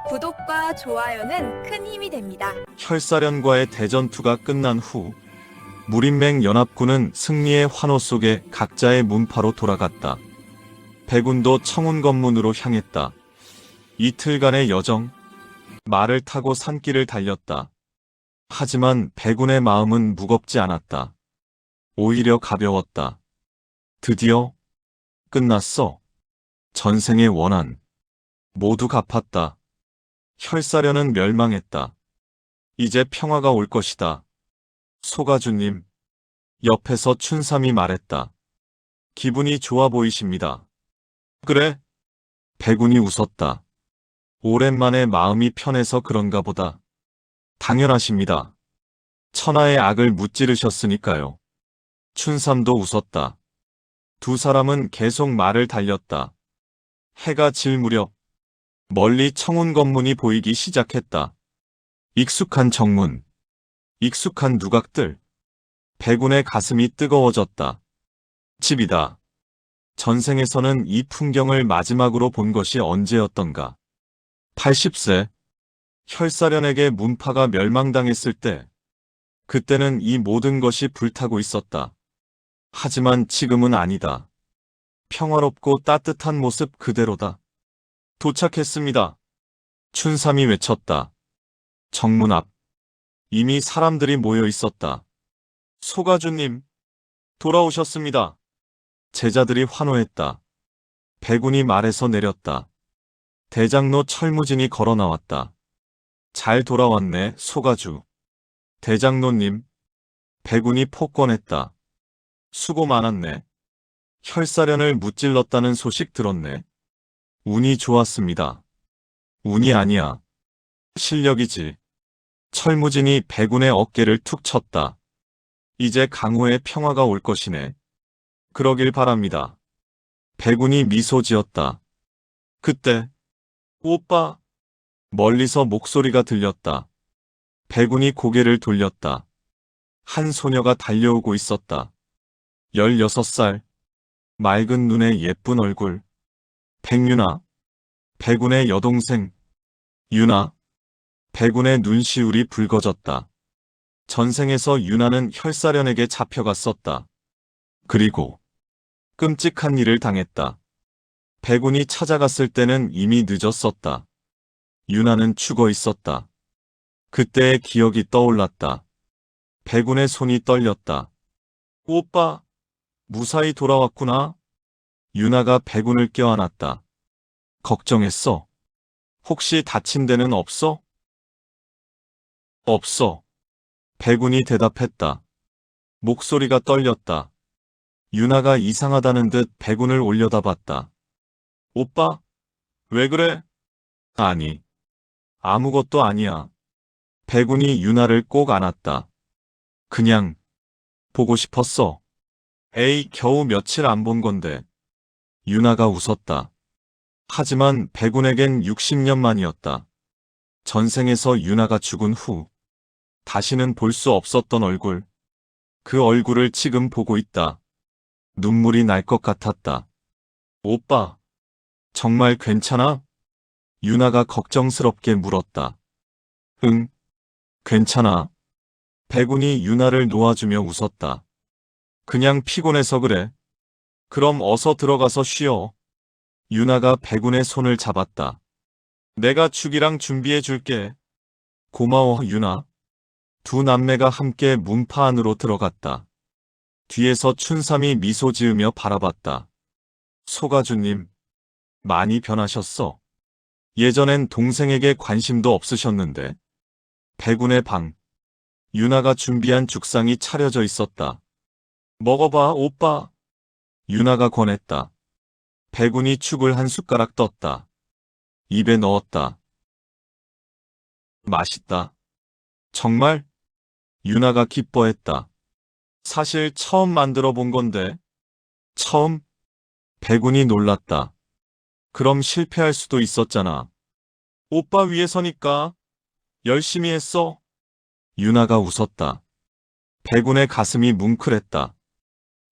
구독과 좋아요는 큰 힘이 됩니다. 혈사련과의 대전투가 끝난 후 무림맹 연합군은 승리의 환호 속에 각자의 문파로 돌아갔다. 백운도 청운건문으로 향했다. 이틀간의 여정, 말을 타고 산길을 달렸다. 하지만 백운의 마음은 무겁지 않았다. 오히려 가벼웠다. 드디어 끝났어. 전생의 원한 모두 갚았다. 혈사련은 멸망했다. 이제 평화가 올 것이다. 소가주님, 옆에서 춘삼이 말했다. 기분이 좋아 보이십니다. 그래? 백운이 웃었다. 오랜만에 마음이 편해서 그런가 보다. 당연하십니다. 천하의 악을 무찌르셨으니까요. 춘삼도 웃었다. 두 사람은 계속 말을 달렸다. 해가 질 무렵 멀리 청운 건문이 보이기 시작했다. 익숙한 정문, 익숙한 누각들. 백운의 가슴이 뜨거워졌다. 집이다. 전생에서는 이 풍경을 마지막으로 본 것이 언제였던가. 80세, 혈사련에게 문파가 멸망당했을 때, 그때는 이 모든 것이 불타고 있었다. 하지만 지금은 아니다. 평화롭고 따뜻한 모습 그대로다. 도착했습니다. 춘삼이 외쳤다. 정문 앞. 이미 사람들이 모여 있었다. 소가주님, 돌아오셨습니다. 제자들이 환호했다. 백운이 말에서 내렸다. 대장로 철무진이 걸어 나왔다. 잘 돌아왔네, 소가주. 대장로님, 백운이 폭권했다. 수고 많았네. 혈사련을 무찔렀다는 소식 들었네. 운이 좋았습니다. 운이 아니야. 실력이지. 철무진이 백운의 어깨를 툭 쳤다. 이제 강호의 평화가 올 것이네. 그러길 바랍니다. 백운이 미소 지었다. 그때 오빠! 멀리서 목소리가 들렸다. 백운이 고개를 돌렸다. 한 소녀가 달려오고 있었다. 16살. 맑은 눈에 예쁜 얼굴. 백유나. 백운의 여동생. 유나. 백운의 눈시울이 붉어졌다. 전생에서 유나는 혈사련에게 잡혀갔었다. 그리고 끔찍한 일을 당했다. 백운이 찾아갔을 때는 이미 늦었었다. 유나는 죽어 있었다. 그때의 기억이 떠올랐다. 백운의 손이 떨렸다. 오빠, 무사히 돌아왔구나. 유나가 백운을 껴안았다. 걱정했어. 혹시 다친 데는 없어? 없어. 백운이 대답했다. 목소리가 떨렸다. 유나가 이상하다는 듯 백운을 올려다봤다. 오빠, 왜 그래? 아니, 아무것도 아니야. 백운이 유나를 꼭 안았다. 그냥 보고 싶었어. 에이, 겨우 며칠 안 본 건데. 유나가 웃었다. 하지만 백운에겐 60년 만이었다. 전생에서 유나가 죽은 후 다시는 볼 수 없었던 얼굴. 그 얼굴을 지금 보고 있다. 눈물이 날 것 같았다. 오빠, 정말 괜찮아? 유나가 걱정스럽게 물었다. 응, 괜찮아. 백운이 유나를 놓아주며 웃었다. 그냥 피곤해서 그래. 그럼 어서 들어가서 쉬어. 유나가 백운의 손을 잡았다. 내가 죽이랑 준비해 줄게. 고마워, 유나. 두 남매가 함께 문파 안으로 들어갔다. 뒤에서 춘삼이 미소 지으며 바라봤다. 소가주님, 많이 변하셨어. 예전엔 동생에게 관심도 없으셨는데. 백운의 방. 유나가 준비한 죽상이 차려져 있었다. 먹어봐, 오빠. 유나가 권했다. 백운이 죽을 한 숟가락 떴다. 입에 넣었다. 맛있다. 정말? 유나가 기뻐했다. 사실 처음 만들어 본 건데. 처음? 백운이 놀랐다. 그럼 실패할 수도 있었잖아. 오빠 위해서니까. 열심히 했어. 유나가 웃었다. 백운의 가슴이 뭉클했다.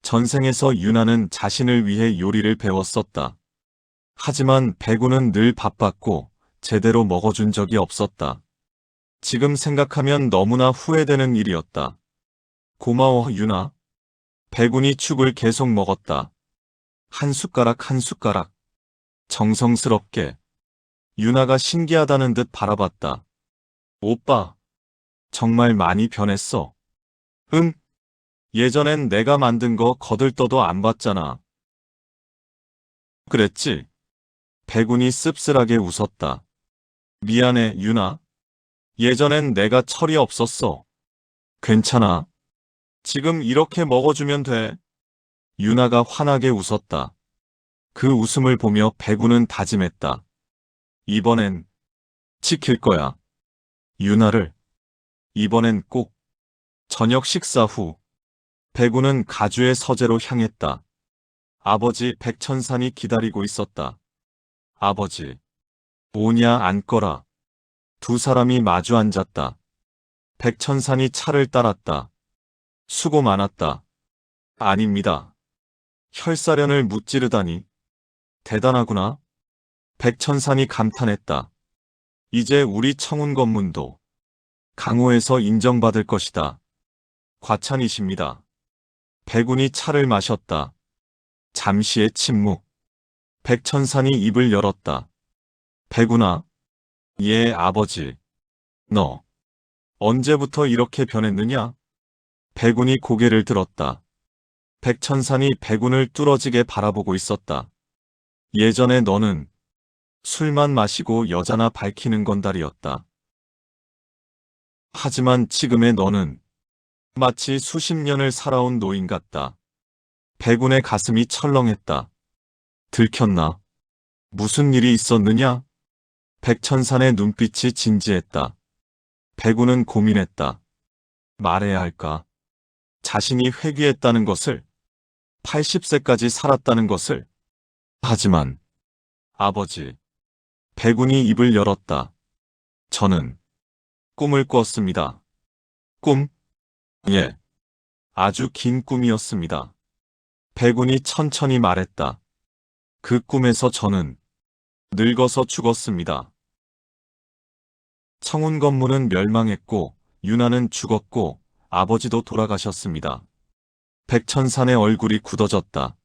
전생에서 유나는 자신을 위해 요리를 배웠었다. 하지만 백운은 늘 바빴고 제대로 먹어준 적이 없었다. 지금 생각하면 너무나 후회되는 일이었다. 고마워, 유나. 백운이 죽을 계속 먹었다. 한 숟가락 한 숟가락. 정성스럽게. 유나가 신기하다는 듯 바라봤다. 오빠, 정말 많이 변했어. 응? 예전엔 내가 만든 거 거들떠도 안 봤잖아. 그랬지? 백운이 씁쓸하게 웃었다. 미안해, 유나. 예전엔 내가 철이 없었어. 괜찮아. 지금 이렇게 먹어주면 돼. 유나가 환하게 웃었다. 그 웃음을 보며 백운은 다짐했다. 이번엔 지킬 거야. 유나를. 이번엔 꼭. 저녁 식사 후 백운은 가주의 서재로 향했다. 아버지 백천산이 기다리고 있었다. 아버지. 오냐 앉거라. 두 사람이 마주 앉았다. 백천산이 차를 따랐다. 수고 많았다. 아닙니다. 혈사련을 무찌르다니. 대단하구나. 백천산이 감탄했다. 이제 우리 청운 검문도 강호에서 인정받을 것이다. 과찬이십니다. 백운이 차를 마셨다. 잠시의 침묵. 백천산이 입을 열었다. 백운아. 예, 아버지. 너 언제부터 이렇게 변했느냐? 백운이 고개를 들었다. 백천산이 백운을 뚫어지게 바라보고 있었다. 예전에 너는 술만 마시고 여자나 밝히는 건달이었다. 하지만 지금의 너는 마치 수십 년을 살아온 노인 같다. 백운의 가슴이 철렁했다. 들켰나? 무슨 일이 있었느냐? 백천산의 눈빛이 진지했다. 백운은 고민했다. 말해야 할까? 자신이 회귀했다는 것을, 80세까지 살았다는 것을. 하지만 아버지. 백운이 입을 열었다. 저는 꿈을 꿨습니다. 꿈? 예. 아주 긴 꿈이었습니다. 백운이 천천히 말했다. 그 꿈에서 저는 늙어서 죽었습니다. 청운 건물은 멸망했고 유나는 죽었고 아버지도 돌아가셨습니다. 백천산의 얼굴이 굳어졌다.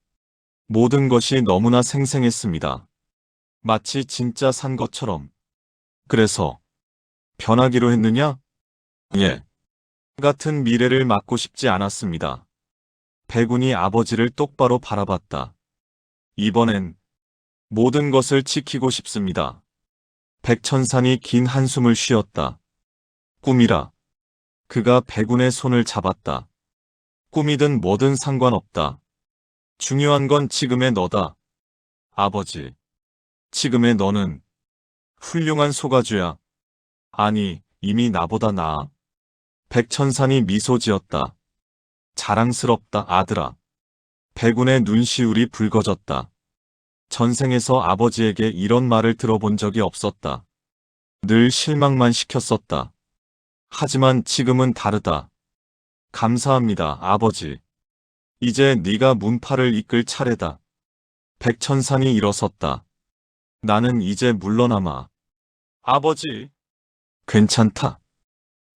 모든 것이 너무나 생생했습니다. 마치 진짜 산 것처럼. 그래서 변하기로 했느냐? 예. 같은 미래를 맞고 싶지 않았습니다. 백운이 아버지를 똑바로 바라봤다. 이번엔 모든 것을 지키고 싶습니다. 백천산이 긴 한숨을 쉬었다. 꿈이라. 그가 백운의 손을 잡았다. 꿈이든 뭐든 상관없다. 중요한 건 지금의 너다. 아버지. 지금의 너는 훌륭한 소가주야. 아니, 이미 나보다 나아. 백천산이 미소 지었다. 자랑스럽다, 아들아. 백운의 눈시울이 붉어졌다. 전생에서 아버지에게 이런 말을 들어본 적이 없었다. 늘 실망만 시켰었다. 하지만 지금은 다르다. 감사합니다, 아버지. 이제 네가 문파를 이끌 차례다. 백천산이 일어섰다. 나는 이제 물러나마. 아버지. 괜찮다.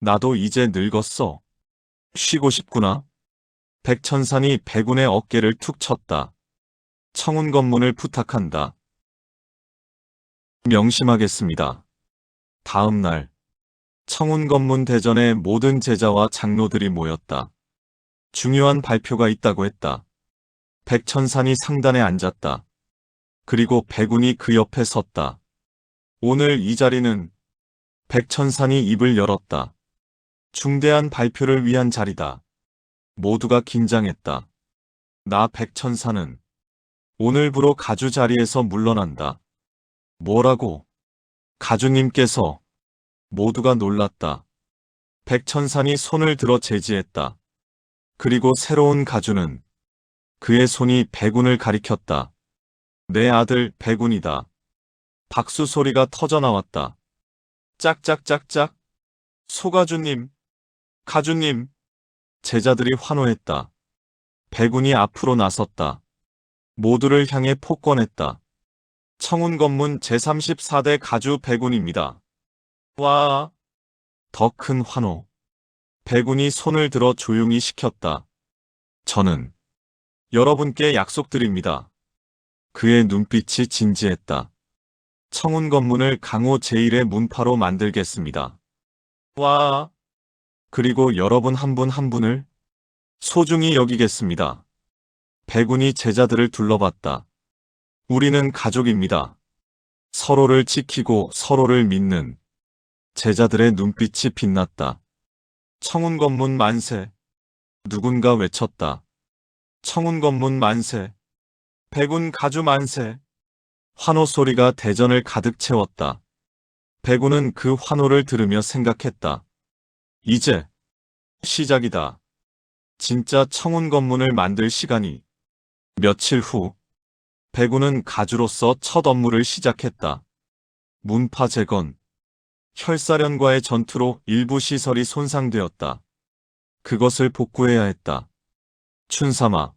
나도 이제 늙었어. 쉬고 싶구나. 백천산이 백운의 어깨를 툭 쳤다. 청운 검문을 부탁한다. 명심하겠습니다. 다음 날 청운 검문 대전에 모든 제자와 장로들이 모였다. 중요한 발표가 있다고 했다. 백천산이 상단에 앉았다. 그리고 백운이 그 옆에 섰다. 오늘 이 자리는 백천산이 입을 열었다. 중대한 발표를 위한 자리다. 모두가 긴장했다. 나 백천산은 오늘부로 가주 자리에서 물러난다. 뭐라고? 가주님께서. 모두가 놀랐다. 백천산이 손을 들어 제지했다. 그리고 새로운 가주는 그의 손이 백운을 가리켰다. 내 아들 백운이다. 박수 소리가 터져나왔다. 짝짝짝짝. 소가주님. 가주님. 제자들이 환호했다. 백운이 앞으로 나섰다. 모두를 향해 폭권했다. 청운검문 제34대 가주 백운입니다. 와! 더 큰 환호. 백운이 손을 들어 조용히 시켰다. 저는 여러분께 약속드립니다. 그의 눈빛이 진지했다. 청운검문을 강호 제1의 문파로 만들겠습니다. 와! 그리고 여러분 한 분 한 분을 소중히 여기겠습니다. 백운이 제자들을 둘러봤다. 우리는 가족입니다. 서로를 지키고 서로를 믿는 제자들의 눈빛이 빛났다. 청운검문 만세. 누군가 외쳤다. 청운검문 만세. 백운 가주 만세. 환호 소리가 대전을 가득 채웠다. 백운은 그 환호를 들으며 생각했다. 이제 시작이다. 진짜 청운검문을 만들 시간이. 며칠 후 백운은 가주로서 첫 업무를 시작했다. 문파 재건. 혈사련과의 전투로 일부 시설이 손상되었다. 그것을 복구해야 했다. 춘삼아.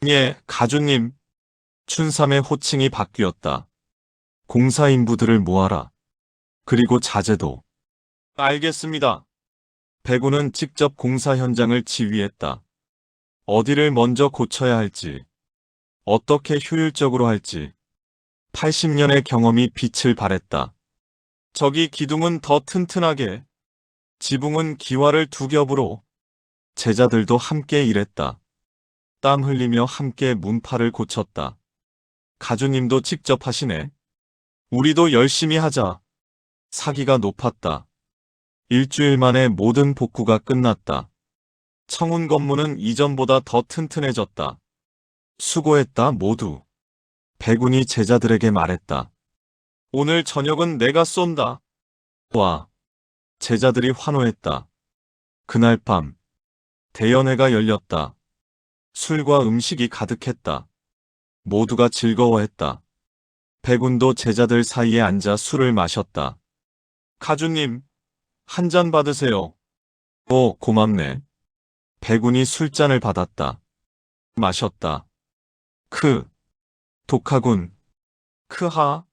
예, 가주님. 춘삼의 호칭이 바뀌었다. 공사 인부들을 모아라. 그리고 자재도. 알겠습니다. 백운은 직접 공사 현장을 지휘했다. 어디를 먼저 고쳐야 할지, 어떻게 효율적으로 할지. 80년의 경험이 빛을 발했다. 저기 기둥은 더 튼튼하게, 지붕은 기와를 두 겹으로. 제자들도 함께 일했다. 땀 흘리며 함께 문파를 고쳤다. 가주님도 직접 하시네. 우리도 열심히 하자. 사기가 높았다. 일주일 만에 모든 복구가 끝났다. 청운검문은 이전보다 더 튼튼해졌다. 수고했다 모두. 백운이 제자들에게 말했다. 오늘 저녁은 내가 쏜다. 와. 제자들이 환호했다. 그날 밤 대연회가 열렸다. 술과 음식이 가득했다. 모두가 즐거워했다. 백운도 제자들 사이에 앉아 술을 마셨다. 가주님, 한 잔 받으세요. 오, 고맙네. 백운이 술잔을 받았다. 마셨다. 독하군. 크하.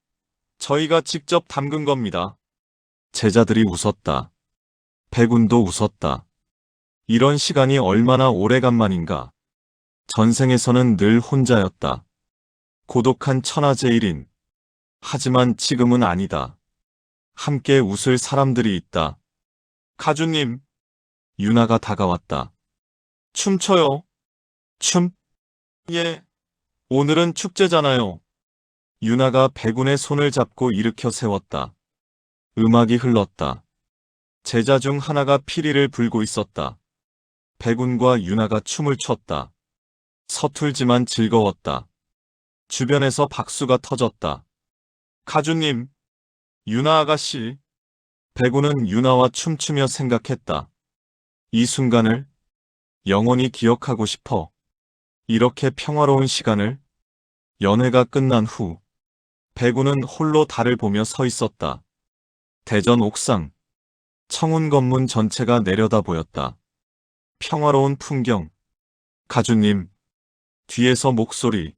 저희가 직접 담근 겁니다. 제자들이 웃었다. 백운도 웃었다. 이런 시간이 얼마나 오래간만인가. 전생에서는 늘 혼자였다. 고독한 천하제일인. 하지만 지금은 아니다. 함께 웃을 사람들이 있다. 가주님. 유나가 다가왔다. 춤춰요. 춤? 예. 오늘은 축제잖아요. 유나가 백운의 손을 잡고 일으켜 세웠다. 음악이 흘렀다. 제자 중 하나가 피리를 불고 있었다. 백운과 유나가 춤을 췄다. 서툴지만 즐거웠다. 주변에서 박수가 터졌다. 가주님, 유나 아가씨. 백운은 유나와 춤추며 생각했다. 이 순간을 영원히 기억하고 싶어. 이렇게 평화로운 시간을. 연회가 끝난 후 백운은 홀로 달을 보며 서 있었다. 대전 옥상. 청운검문 전체가 내려다 보였다. 평화로운 풍경. 가주님. 뒤에서 목소리.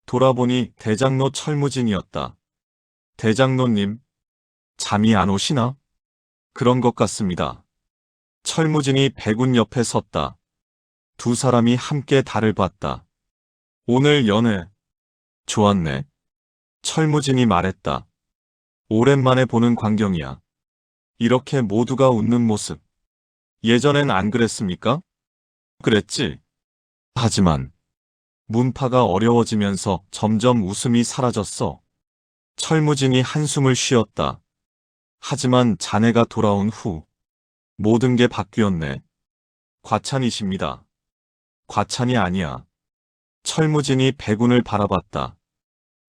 돌아보니 대장로 철무진이었다. 대장로님. 잠이 안 오시나? 그런 것 같습니다. 철무진이 백운 옆에 섰다. 두 사람이 함께 달을 봤다. 오늘 연회. 좋았네. 철무진이 말했다. 오랜만에 보는 광경이야. 이렇게 모두가 웃는 모습. 예전엔 안 그랬습니까? 그랬지. 하지만 문파가 어려워지면서 점점 웃음이 사라졌어. 철무진이 한숨을 쉬었다. 하지만 자네가 돌아온 후 모든 게 바뀌었네. 과찬이십니다. 과찬이 아니야. 철무진이 백운을 바라봤다.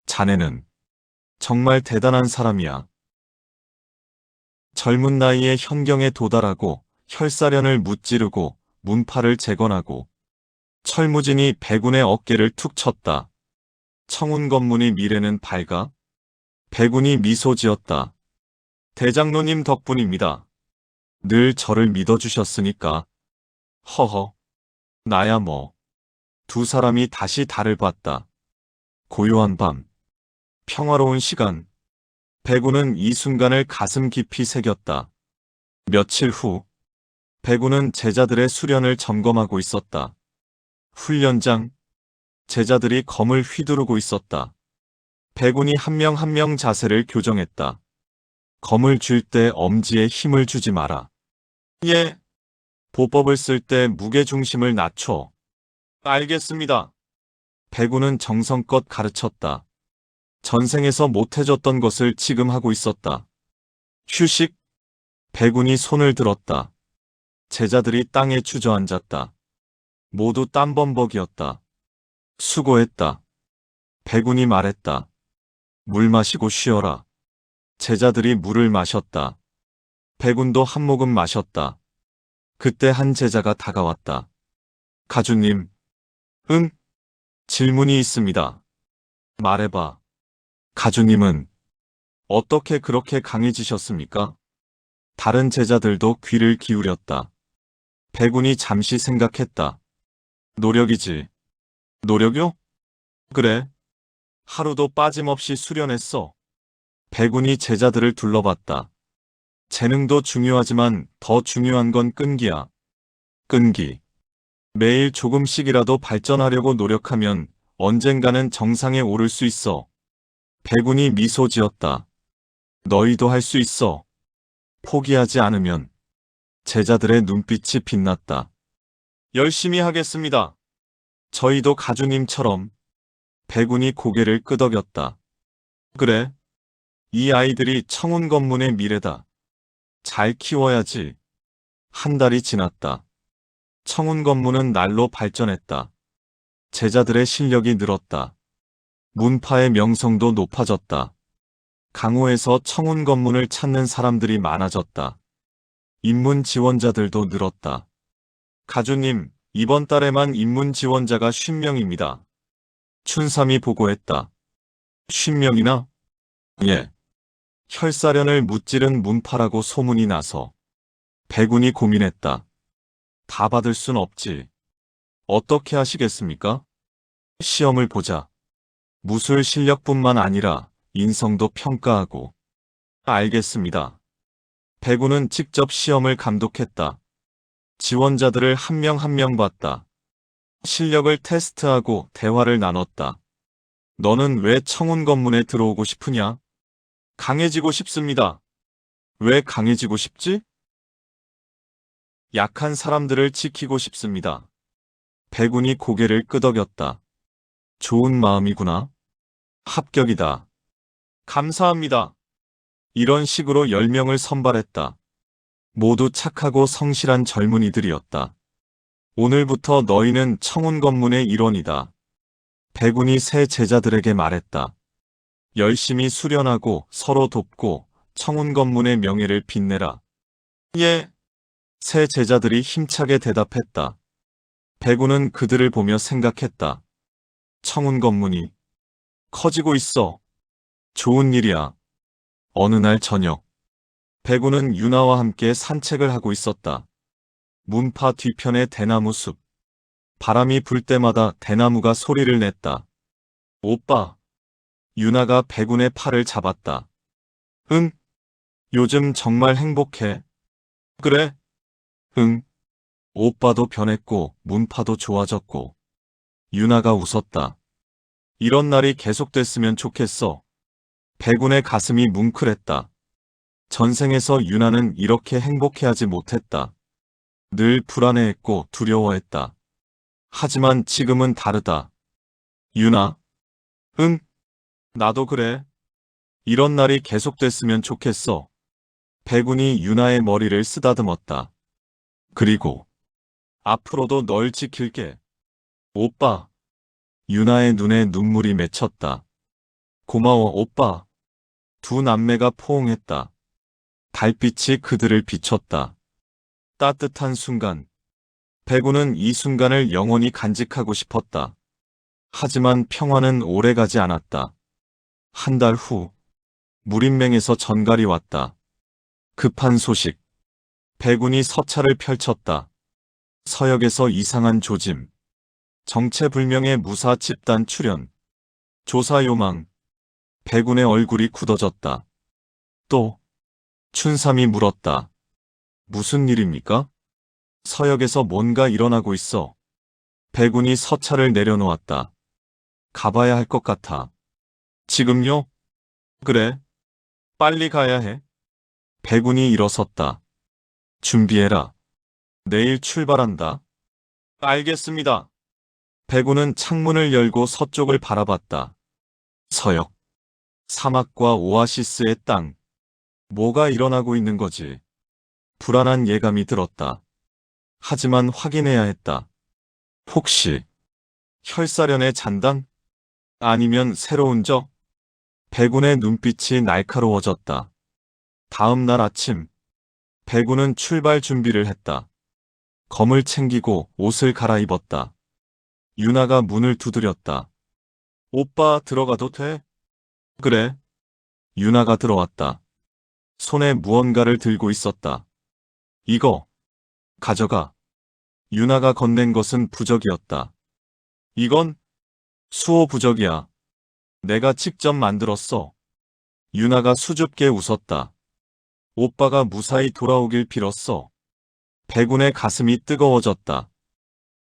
자네는 정말 대단한 사람이야. 젊은 나이에 현경에 도달하고 혈사련을 무찌르고 문파를 재건하고. 철무진이 백운의 어깨를 툭 쳤다. 청운검문의 미래는 밝아. 백운이 미소 지었다. 대장로님 덕분입니다. 늘 저를 믿어주셨으니까. 허허. 나야 뭐. 두 사람이 다시 달을 봤다. 고요한 밤. 평화로운 시간. 백우는 이 순간을 가슴 깊이 새겼다. 며칠 후, 백우는 제자들의 수련을 점검하고 있었다. 훈련장, 제자들이 검을 휘두르고 있었다. 백운이 한 명 한 명 자세를 교정했다. 검을 쥘 때 엄지에 힘을 주지 마라. 예. 보법을 쓸 때 무게중심을 낮춰. 알겠습니다. 백운은 정성껏 가르쳤다. 전생에서 못해줬던 것을 지금 하고 있었다. 휴식. 백운이 손을 들었다. 제자들이 땅에 주저앉았다. 모두 땀범벅이었다. 수고했다. 백운이 말했다. 물 마시고 쉬어라. 제자들이 물을 마셨다. 백운도 한 모금 마셨다. 그때 한 제자가 다가왔다. 가주님. 응? 질문이 있습니다. 말해봐. 가주님은 어떻게 그렇게 강해지셨습니까? 다른 제자들도 귀를 기울였다. 백운이 잠시 생각했다. 노력이지. 노력요? 그래. 하루도 빠짐없이 수련했어. 백운이 제자들을 둘러봤다. 재능도 중요하지만 더 중요한 건 끈기야. 끈기. 매일 조금씩이라도 발전하려고 노력하면 언젠가는 정상에 오를 수 있어. 백운이 미소 지었다. 너희도 할 수 있어. 포기하지 않으면. 제자들의 눈빛이 빛났다. 열심히 하겠습니다. 저희도 가주님처럼. 백운이 고개를 끄덕였다. 그래. 이 아이들이 청운검문의 미래다. 잘 키워야지. 한 달이 지났다. 청운검문은 날로 발전했다. 제자들의 실력이 늘었다. 문파의 명성도 높아졌다. 강호에서 청운검문을 찾는 사람들이 많아졌다. 입문 지원자들도 늘었다. 가주님, 이번 달에만 입문 지원자가 50명입니다. 춘삼이 보고했다. 50명이나? 예. 혈사련을 무찌른 문파라고 소문이 나서. 백운이 고민했다. 다 받을 순 없지. 어떻게 하시겠습니까? 시험을 보자. 무술 실력뿐만 아니라 인성도 평가하고. 알겠습니다. 백운은 직접 시험을 감독했다. 지원자들을 한 명 한 명 봤다. 실력을 테스트하고 대화를 나눴다. 너는 왜 청운검문에 들어오고 싶으냐? 강해지고 싶습니다. 왜 강해지고 싶지? 약한 사람들을 지키고 싶습니다. 백운이 고개를 끄덕였다. 좋은 마음이구나. 합격이다. 감사합니다. 이런 식으로 10명을 선발했다. 모두 착하고 성실한 젊은이들이었다. 오늘부터 너희는 청운검문의 일원이다. 백운이 새 제자들에게 말했다. 열심히 수련하고 서로 돕고 청운검문의 명예를 빛내라. 예. 새 제자들이 힘차게 대답했다. 백운은 그들을 보며 생각했다. 청운검문이 커지고 있어. 좋은 일이야. 어느 날 저녁, 백운은 유나와 함께 산책을 하고 있었다. 문파 뒤편의 대나무 숲. 바람이 불 때마다 대나무가 소리를 냈다. 오빠. 유나가 백운의 팔을 잡았다. 응? 요즘 정말 행복해. 그래? 응. 오빠도 변했고 문파도 좋아졌고. 유나가 웃었다. 이런 날이 계속됐으면 좋겠어. 백운의 가슴이 뭉클했다. 전생에서 유나는 이렇게 행복해하지 못했다. 늘 불안해했고 두려워했다. 하지만 지금은 다르다. 유나? 응? 나도 그래. 이런 날이 계속됐으면 좋겠어. 백운이 유나의 머리를 쓰다듬었다. 그리고 앞으로도 널 지킬게. 오빠. 유나의 눈에 눈물이 맺혔다. 고마워, 오빠. 두 남매가 포옹했다. 달빛이 그들을 비췄다. 따뜻한 순간. 백운은 이 순간을 영원히 간직하고 싶었다. 하지만 평화는 오래가지 않았다. 한 달 후, 무림맹에서 전갈이 왔다. 급한 소식. 백운이 서찰을 펼쳤다. 서역에서 이상한 조짐. 정체불명의 무사 집단 출현. 조사 요망. 백운의 얼굴이 굳어졌다. 또 춘삼이 물었다. 무슨 일입니까? 서역에서 뭔가 일어나고 있어. 백운이 서차를 내려놓았다. 가봐야 할 것 같아. 지금요? 그래. 빨리 가야 해. 백운이 일어섰다. 준비해라. 내일 출발한다. 알겠습니다. 백운은 창문을 열고 서쪽을 바라봤다. 서역. 사막과 오아시스의 땅. 뭐가 일어나고 있는 거지? 불안한 예감이 들었다. 하지만 확인해야 했다. 혹시 혈사련의 잔당? 아니면 새로운 적? 백운의 눈빛이 날카로워졌다. 다음 날 아침, 백운은 출발 준비를 했다. 검을 챙기고 옷을 갈아입었다. 유나가 문을 두드렸다. 오빠 들어가도 돼? 그래. 유나가 들어왔다. 손에 무언가를 들고 있었다. 이거 가져가. 유나가 건넨 것은 부적이었다. 이건 수호 부적이야. 내가 직접 만들었어. 유나가 수줍게 웃었다. 오빠가 무사히 돌아오길 빌었어. 백운의 가슴이 뜨거워졌다.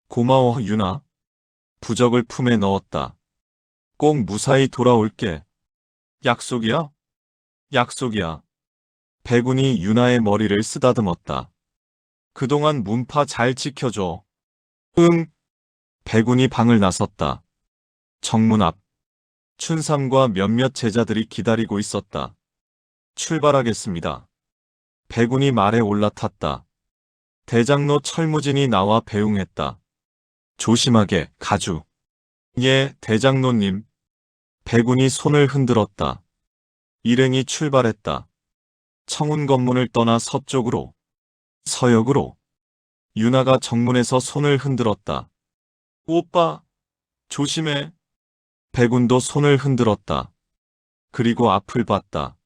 고마워, 유나. 부적을 품에 넣었다. 꼭 무사히 돌아올게. 약속이야? 약속이야. 백운이 유나의 머리를 쓰다듬었다. 그동안 문파 잘 지켜줘. 응. 백운이 방을 나섰다. 정문 앞. 춘삼과 몇몇 제자들이 기다리고 있었다. 출발하겠습니다. 백운이 말에 올라탔다. 대장로 철무진이 나와 배웅했다. 조심하게, 가주. 예, 대장로님. 백운이 손을 흔들었다. 일행이 출발했다. 청운 건문을 떠나 서쪽으로, 서역으로. 유나가 정문에서 손을 흔들었다. 오빠, 조심해. 백운도 손을 흔들었다. 그리고 앞을 봤다.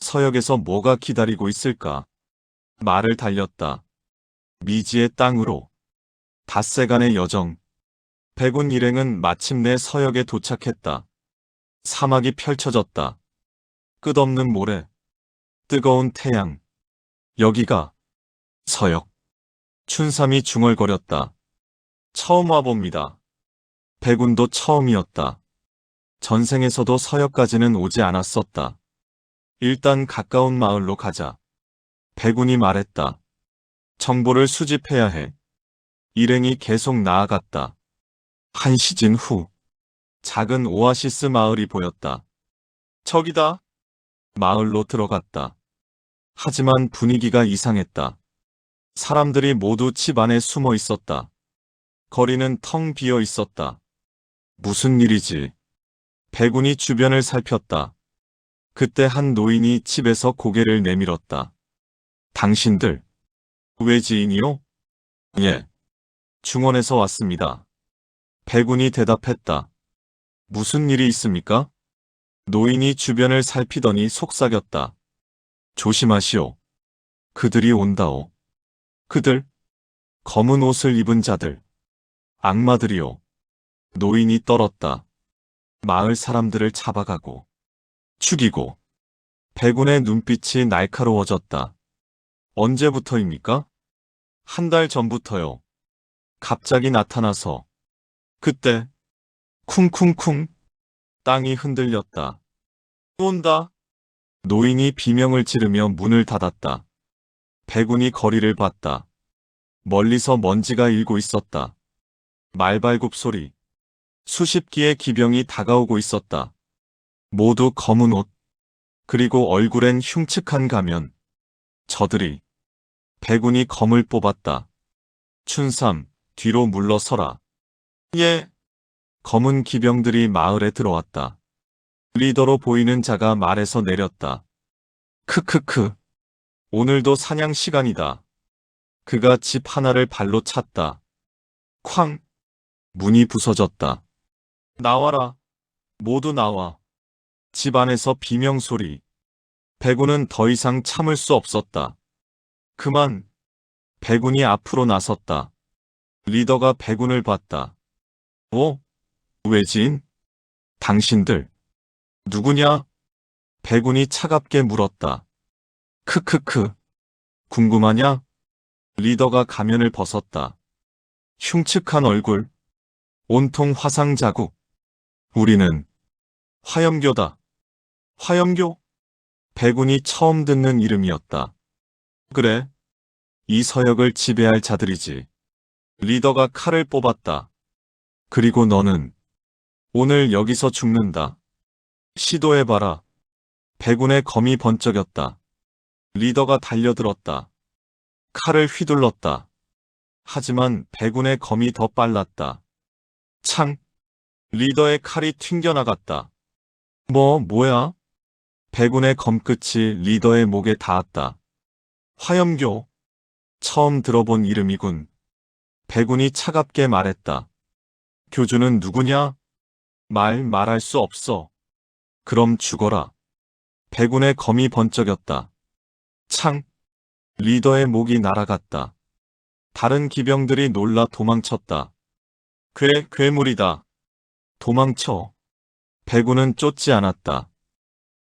서역에서 뭐가 기다리고 있을까? 말을 달렸다. 미지의 땅으로. 닷새간의 여정. 백운 일행은 마침내 서역에 도착했다. 사막이 펼쳐졌다. 끝없는 모래. 뜨거운 태양. 여기가 서역. 춘삼이 중얼거렸다. 처음 와봅니다. 백운도 처음이었다. 전생에서도 서역까지는 오지 않았었다. 일단 가까운 마을로 가자. 백운이 말했다. 정보를 수집해야 해. 일행이 계속 나아갔다. 한 시즌 후, 작은 오아시스 마을이 보였다. 저기다. 마을로 들어갔다. 하지만 분위기가 이상했다. 사람들이 모두 집 안에 숨어 있었다. 거리는 텅 비어 있었다. 무슨 일이지? 백운이 주변을 살폈다. 그때 한 노인이 집에서 고개를 내밀었다. 당신들, 외지인이요? 예. 중원에서 왔습니다. 백운이 대답했다. 무슨 일이 있습니까? 노인이 주변을 살피더니 속삭였다. 조심하시오. 그들이 온다오. 그들? 검은 옷을 입은 자들. 악마들이오. 노인이 떨었다. 마을 사람들을 잡아가고 죽이고. 백운의 눈빛이 날카로워졌다. 언제부터입니까? 한 달 전부터요. 갑자기 나타나서. 그때 쿵쿵쿵 땅이 흔들렸다. 온다. 노인이 비명을 지르며 문을 닫았다. 백운이 거리를 봤다. 멀리서 먼지가 일고 있었다. 말발굽 소리. 수십 기의 기병이 다가오고 있었다. 모두 검은 옷. 그리고 얼굴엔 흉측한 가면. 저들이. 백운이 검을 뽑았다. 춘삼, 뒤로 물러서라. 예. 검은 기병들이 마을에 들어왔다. 리더로 보이는 자가 말에서 내렸다. 크크크. 오늘도 사냥 시간이다. 그가 집 하나를 발로 찼다. 쾅. 문이 부서졌다. 나와라. 모두 나와. 집 안에서 비명소리. 백운은 더 이상 참을 수 없었다. 그만. 백운이 앞으로 나섰다. 리더가 백운을 봤다. 외지인? 당신들. 누구냐? 백운이 차갑게 물었다. 크크크. 궁금하냐? 리더가 가면을 벗었다. 흉측한 얼굴, 온통 화상 자국. 우리는 화염교다. 화염교? 백운이 처음 듣는 이름이었다. 그래, 이 서역을 지배할 자들이지. 리더가 칼을 뽑았다. 그리고 너는 오늘 여기서 죽는다. 시도해봐라. 백운의 검이 번쩍였다. 리더가 달려들었다. 칼을 휘둘렀다. 하지만 백운의 검이 더 빨랐다. 창! 리더의 칼이 튕겨나갔다. 뭐야? 백운의 검끝이 리더의 목에 닿았다. 화염교. 처음 들어본 이름이군. 백운이 차갑게 말했다. 교주는 누구냐? 말할 수 없어. 그럼 죽어라. 백운의 검이 번쩍였다. 창! 리더의 목이 날아갔다. 다른 기병들이 놀라 도망쳤다. 괴물이다. 도망쳐. 백운은 쫓지 않았다.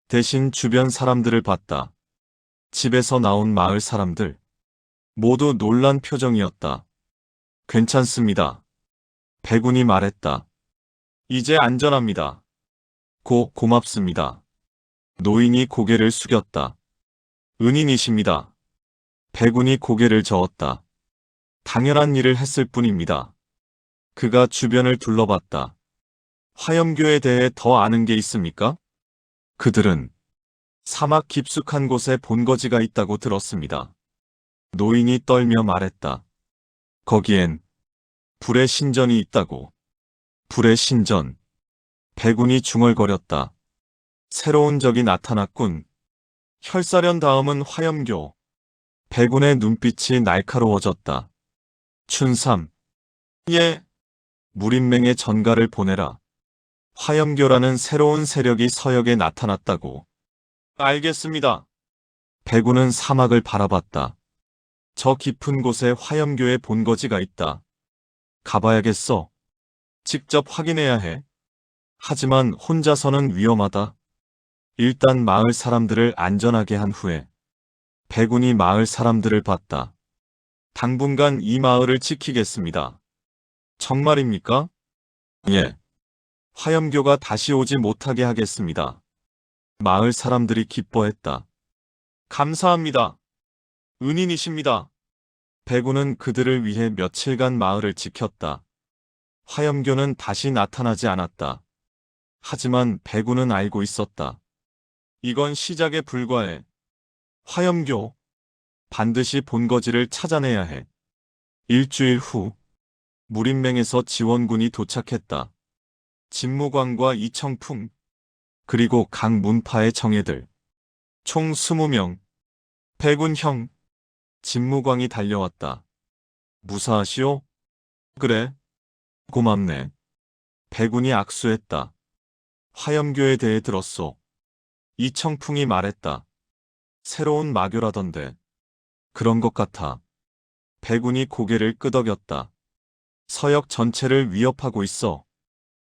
대신 주변 사람들을 봤다. 집에서 나온 마을 사람들. 모두 놀란 표정이었다. 괜찮습니다. 백운이 말했다. 이제 안전합니다. 고맙습니다. 노인이 고개를 숙였다. 은인이십니다. 백운이 고개를 저었다. 당연한 일을 했을 뿐입니다. 그가 주변을 둘러봤다. 화염교에 대해 더 아는 게 있습니까? 그들은 사막 깊숙한 곳에 본거지가 있다고 들었습니다. 노인이 떨며 말했다. 거기엔 불의 신전이 있다고. 불의 신전. 백운이 중얼거렸다. 새로운 적이 나타났군. 혈사련 다음은 화염교. 백운의 눈빛이 날카로워졌다. 춘삼. 예. 무린맹의 전가를 보내라. 화염교라는 새로운 세력이 서역에 나타났다고. 알겠습니다. 백운은 사막을 바라봤다. 저 깊은 곳에 화염교의 본거지가 있다. 가봐야겠어. 직접 확인해야 해. 하지만 혼자서는 위험하다. 일단 마을 사람들을 안전하게 한 후에 백운이 마을 사람들을 봤다. 당분간 이 마을을 지키겠습니다. 정말입니까? 예. 화염교가 다시 오지 못하게 하겠습니다. 마을 사람들이 기뻐했다. 감사합니다. 은인이십니다. 백운은 그들을 위해 며칠간 마을을 지켰다. 화염교는 다시 나타나지 않았다. 하지만 백운은 알고 있었다. 이건 시작에 불과해. 화염교. 반드시 본거지를 찾아내야 해. 일주일 후 무린맹에서 지원군이 도착했다. 진무광과 이청풍, 그리고 각 문파의 정예들. 총 20명. 백운 형. 진무광이 달려왔다. 무사하시오? 그래. 고맙네. 백운이 악수했다. 화염교에 대해 들었소. 이청풍이 말했다. 새로운 마교라던데. 그런 것 같아. 백운이 고개를 끄덕였다. 서역 전체를 위협하고 있어.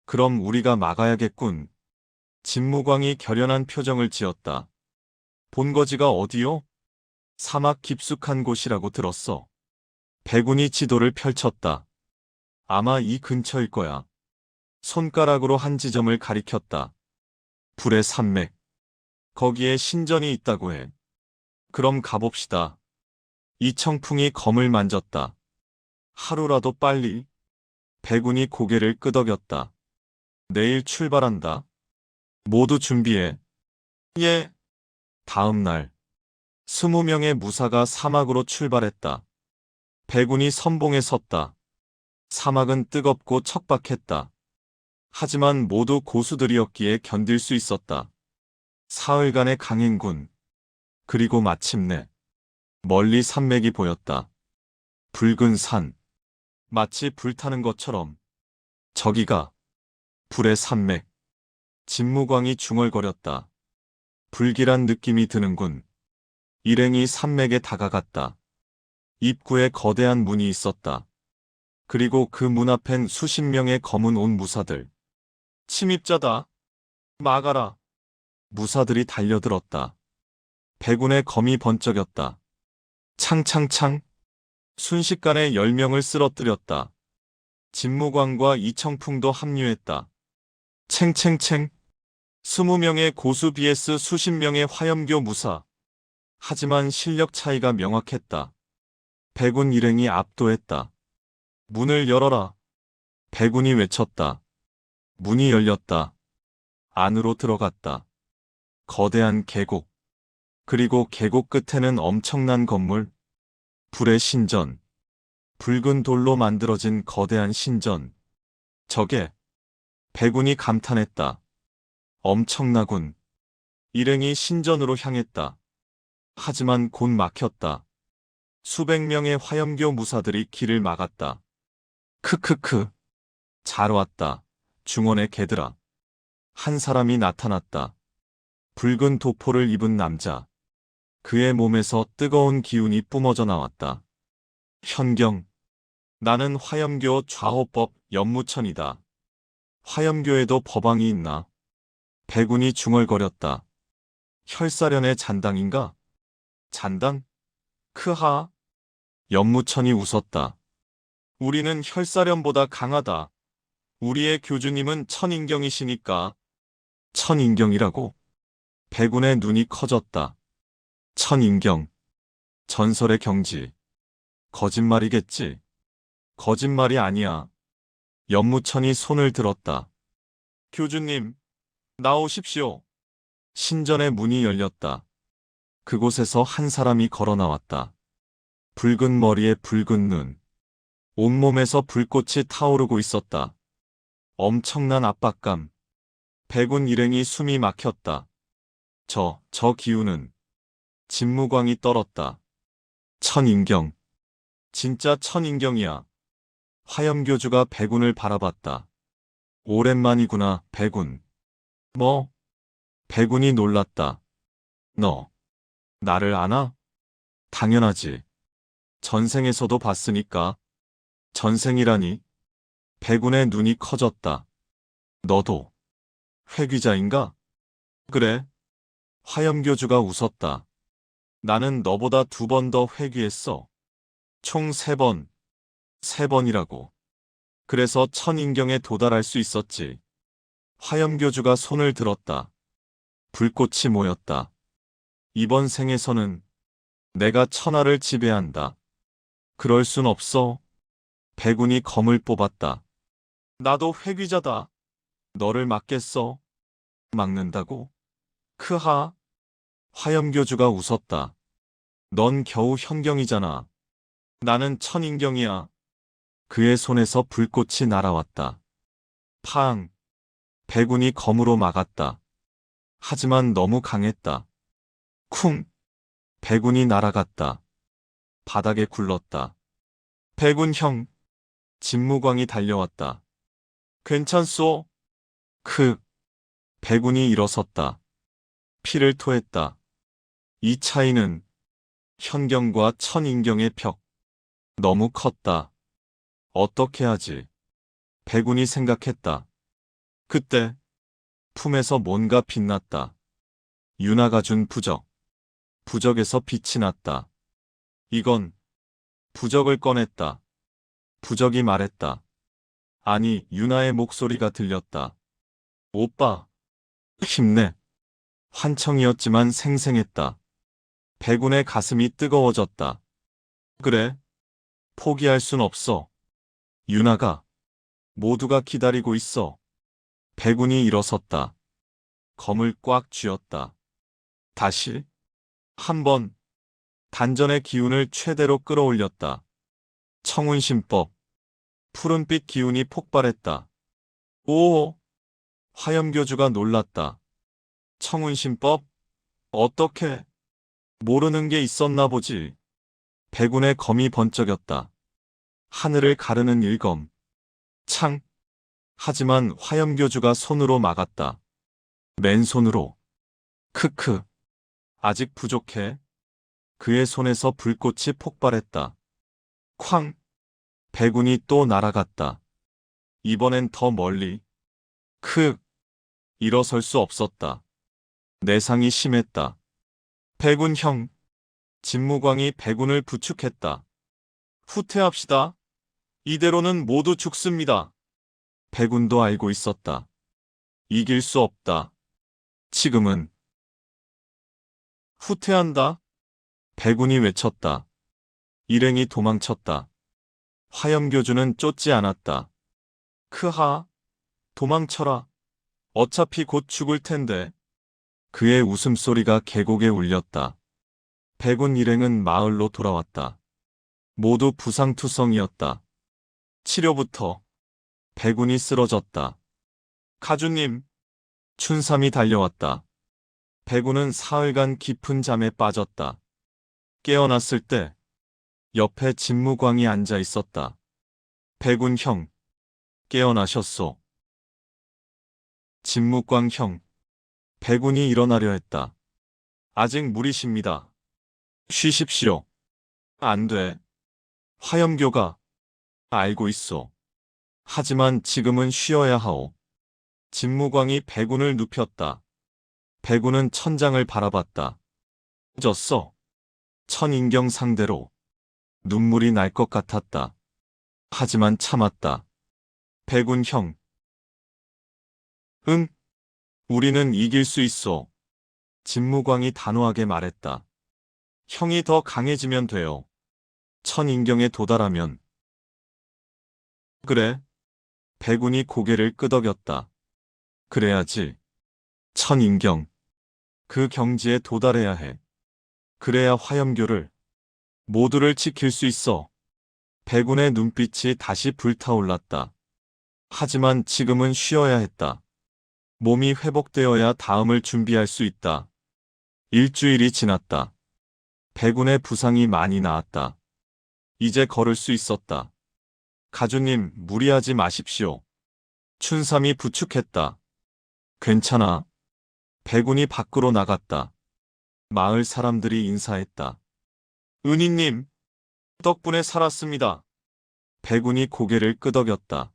그럼 우리가 막아야겠군. 진무광이 결연한 표정을 지었다. 본거지가 어디요? 사막 깊숙한 곳이라고 들었어. 백운이 지도를 펼쳤다. 아마 이 근처일 거야. 손가락으로 한 지점을 가리켰다. 불의 산맥. 거기에 신전이 있다고 해. 그럼 가봅시다. 이청풍이 검을 만졌다. 하루라도 빨리. 백운이 고개를 끄덕였다. 내일 출발한다. 모두 준비해. 예. 다음 날 20명의 무사가 사막으로 출발했다. 백운이 선봉에 섰다. 사막은 뜨겁고 척박했다. 하지만 모두 고수들이었기에 견딜 수 있었다. 사흘간의 강행군. 그리고 마침내 멀리 산맥이 보였다. 붉은 산. 마치 불타는 것처럼. 저기가 불의 산맥. 진무광이 중얼거렸다. 불길한 느낌이 드는군. 일행이 산맥에 다가갔다. 입구에 거대한 문이 있었다. 그리고 그 문 앞엔 수십 명의 검은 옷 무사들. 침입자다. 막아라. 무사들이 달려들었다. 백운의 검이 번쩍였다. 창창창. 순식간에 10명을 쓰러뜨렸다. 진무광과 이청풍도 합류했다. 챙챙챙. 20명의 고수 vs 수십 명의 화염교 무사. 하지만 실력 차이가 명확했다. 백운 일행이 압도했다. 문을 열어라. 백운이 외쳤다. 문이 열렸다. 안으로 들어갔다. 거대한 계곡. 그리고 계곡 끝에는 엄청난 건물. 불의 신전. 붉은 돌로 만들어진 거대한 신전. 저게. 백운이 감탄했다. 엄청나군. 일행이 신전으로 향했다. 하지만 곧 막혔다. 수백 명의 화염교 무사들이 길을 막았다. 크크크. 잘 왔다. 중원의 개들아. 한 사람이 나타났다. 붉은 도포를 입은 남자. 그의 몸에서 뜨거운 기운이 뿜어져 나왔다. 현경. 나는 화염교 좌호법 연무천이다. 화염교에도 법왕이 있나? 백운이 중얼거렸다. 혈사련의 잔당인가? 잔당? 크하. 연무천이 웃었다. 우리는 혈사련보다 강하다. 우리의 교주님은 천인경이시니까. 천인경이라고? 백운의 눈이 커졌다. 천인경. 전설의 경지. 거짓말이겠지? 거짓말이 아니야. 연무천이 손을 들었다. 교주님, 나오십시오. 신전의 문이 열렸다. 그곳에서 한 사람이 걸어 나왔다. 붉은 머리에 붉은 눈. 온몸에서 불꽃이 타오르고 있었다. 엄청난 압박감. 백운 일행이 숨이 막혔다. 저 기운은. 진무광이 떨었다. 천인경. 진짜 천인경이야. 화염교주가 백운을 바라봤다. 오랜만이구나, 백운. 뭐? 백운이 놀랐다. 너, 나를 아나? 당연하지. 전생에서도 봤으니까. 전생이라니? 백운의 눈이 커졌다. 너도 회귀자인가? 그래. 화염교주가 웃었다. 나는 너보다 2번 더 회귀했어. 총 3번. 3번이라고. 그래서 천인경에 도달할 수 있었지. 화염교주가 손을 들었다. 불꽃이 모였다. 이번 생에서는 내가 천하를 지배한다. 그럴 순 없어. 백운이 검을 뽑았다. 나도 회귀자다. 너를 막겠어. 막는다고? 크하. 화염교주가 웃었다. 넌 겨우 현경이잖아. 나는 천인경이야. 그의 손에서 불꽃이 날아왔다. 팡. 백운이 검으로 막았다. 하지만 너무 강했다. 쿵. 백운이 날아갔다. 바닥에 굴렀다. 백운 형. 진무광이 달려왔다. 괜찮소? 크. 백운이 일어섰다. 피를 토했다. 이 차이는 현경과 천인경의 벽. 너무 컸다. 어떻게 하지? 백운이 생각했다. 그때 품에서 뭔가 빛났다. 유나가 준 부적. 부적에서 빛이 났다. 이건 부적을 꺼냈다. 부적이 말했다. 아니, 유나의 목소리가 들렸다. 오빠, 힘내. 환청이었지만 생생했다. 백운의 가슴이 뜨거워졌다. 그래, 포기할 순 없어. 유나가, 모두가 기다리고 있어. 백운이 일어섰다. 검을 꽉 쥐었다. 다시, 한 번, 단전의 기운을 최대로 끌어올렸다. 청운신법. 푸른빛 기운이 폭발했다. 오! 화염교주가 놀랐다. 청운신법? 어떻게? 모르는 게 있었나 보지. 백운의 검이 번쩍였다. 하늘을 가르는 일검. 창. 하지만 화염교주가 손으로 막았다. 맨손으로. 크크. 아직 부족해. 그의 손에서 불꽃이 폭발했다. 쾅. 백운이 또 날아갔다. 이번엔 더 멀리. 크. 일어설 수 없었다. 내상이 심했다. 백운 형. 진무광이 백운을 부축했다. 후퇴합시다. 이대로는 모두 죽습니다. 백운도 알고 있었다. 이길 수 없다. 지금은 후퇴한다. 백운이 외쳤다. 일행이 도망쳤다. 화염교주는 쫓지 않았다. 크하, 도망쳐라. 어차피 곧 죽을 텐데. 그의 웃음소리가 계곡에 울렸다. 백운 일행은 마을로 돌아왔다. 모두 부상투성이었다. 치료부터. 백운이 쓰러졌다. 가주님. 춘삼이 달려왔다. 백운은 사흘간 깊은 잠에 빠졌다. 깨어났을 때 옆에 진무광이 앉아 있었다. 백운 형. 깨어나셨소. 진무광 형. 백운이 일어나려 했다. 아직 무리십니다. 쉬십시오. 안 돼. 화염교가. 알고 있소. 하지만 지금은 쉬어야 하오. 진무광이 백운을 눕혔다. 백운은 천장을 바라봤다. 졌어. 천인경 상대로. 눈물이 날 것 같았다. 하지만 참았다. 백운 형. 응. 우리는 이길 수 있어. 진무광이 단호하게 말했다. 형이 더 강해지면 돼요. 천인경에 도달하면. 그래. 백운이 고개를 끄덕였다. 그래야지. 천인경. 그 경지에 도달해야 해. 그래야 화염교를, 모두를 지킬 수 있어. 백운의 눈빛이 다시 불타올랐다. 하지만 지금은 쉬어야 했다. 몸이 회복되어야 다음을 준비할 수 있다. 일주일이 지났다. 백운의 부상이 많이 나았다. 이제 걸을 수 있었다. 가주님, 무리하지 마십시오. 춘삼이 부축했다. 괜찮아. 백운이 밖으로 나갔다. 마을 사람들이 인사했다. 은희님, 덕분에 살았습니다. 백운이 고개를 끄덕였다.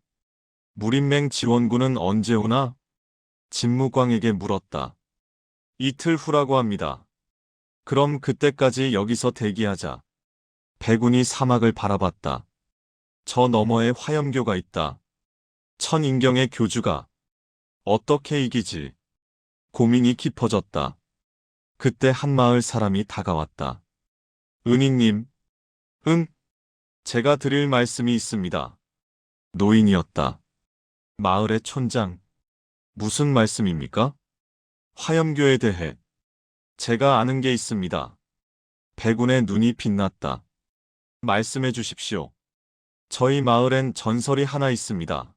무림맹 지원군은 언제 오나? 진무광에게 물었다. 이틀 후라고 합니다. 그럼 그때까지 여기서 대기하자. 백운이 사막을 바라봤다. 저 너머에 화염교가 있다. 천인경의 교주가. 어떻게 이기지? 고민이 깊어졌다. 그때 한 마을 사람이 다가왔다. 은희님. 응. 제가 드릴 말씀이 있습니다. 노인이었다. 마을의 촌장. 무슨 말씀입니까? 화염교에 대해. 제가 아는 게 있습니다. 백운의 눈이 빛났다. 말씀해 주십시오. 저희 마을엔 전설이 하나 있습니다.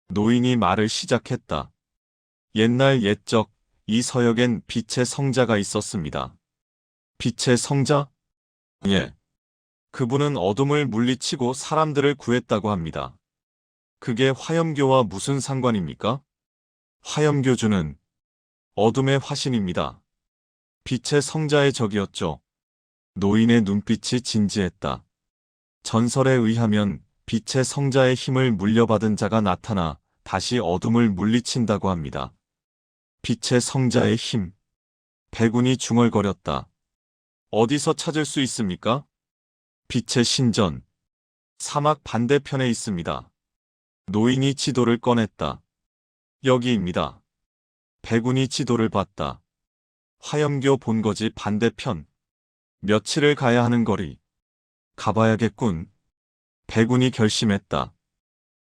노인이 말을 시작했다. 옛날 옛적 이 서역엔 빛의 성자가 있었습니다. 빛의 성자? 예. 그분은 어둠을 물리치고 사람들을 구했다고 합니다. 그게 화염교와 무슨 상관입니까? 화염교주는 어둠의 화신입니다. 빛의 성자의 적이었죠. 노인의 눈빛이 진지했다. 전설에 의하면 빛의 성자의 힘을 물려받은 자가 나타나 다시 어둠을 물리친다고 합니다. 빛의 성자의 힘. 백운이 중얼거렸다. 어디서 찾을 수 있습니까? 빛의 신전. 사막 반대편에 있습니다. 노인이 지도를 꺼냈다. 여기입니다. 백운이 지도를 봤다. 화염교 본거지 반대편. 며칠을 가야 하는 거리. 가봐야겠군. 백운이 결심했다.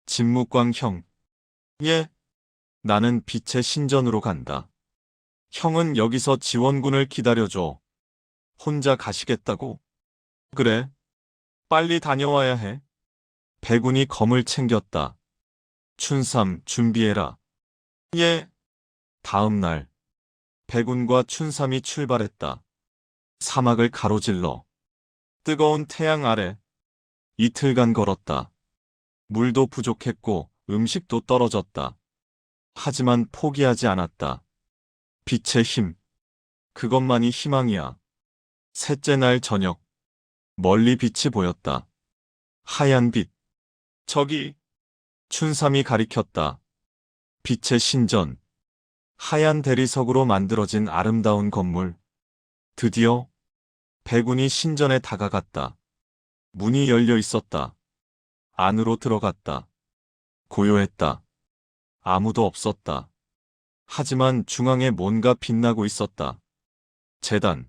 진무광 형. 예. 나는 빛의 신전으로 간다. 형은 여기서 지원군을 기다려줘. 혼자 가시겠다고? 그래. 빨리 다녀와야 해. 백운이 검을 챙겼다. 춘삼, 준비해라. 예. 다음 날, 백운과 춘삼이 출발했다. 사막을 가로질러 뜨거운 태양 아래 이틀간 걸었다. 물도 부족했고 음식도 떨어졌다. 하지만 포기하지 않았다. 빛의 힘. 그것만이 희망이야. 셋째 날 저녁. 멀리 빛이 보였다. 하얀 빛. 저기. 춘삼이 가리켰다. 빛의 신전. 하얀 대리석으로 만들어진 아름다운 건물. 드디어 백운이 신전에 다가갔다. 문이 열려 있었다. 안으로 들어갔다. 고요했다. 아무도 없었다. 하지만 중앙에 뭔가 빛나고 있었다. 제단.